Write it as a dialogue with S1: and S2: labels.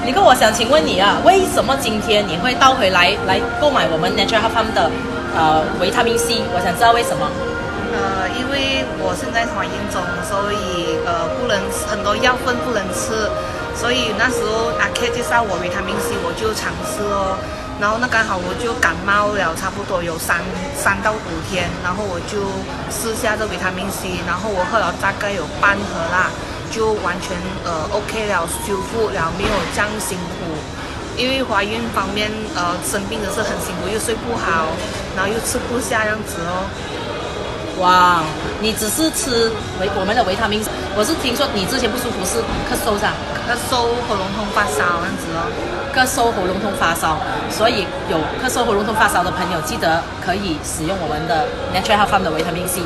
S1: 你跟我想请问你啊，为什么今天你会倒回来购买我们 Natural Health Farm 的维他命 C？ 我想知道为什么。
S2: 因为我现在怀孕中，所以不能很多药粉不能吃，所以那时候阿 K 介绍我维他命 C， 我就尝试哦。然后那刚好我就感冒了，差不多有3到5天，然后我就试下这维他命 C， 然后我喝了大概有半盒啦，就完全OK 了，修复了，没有这样辛苦。因为怀孕方面生病的是很辛苦，又睡不好，然后又吃不下这样子哦。
S1: 哇，你只是吃我们的维他命 C， 我是听说你之前不舒服是咳嗽噻，
S2: 咳嗽、喉咙痛、发烧这样子哦。
S1: 咳嗽、喉咙痛、发烧，所以有咳嗽、喉咙痛、发烧的朋友，记得可以使用我们的 Natural Health Farm 的维他命 C。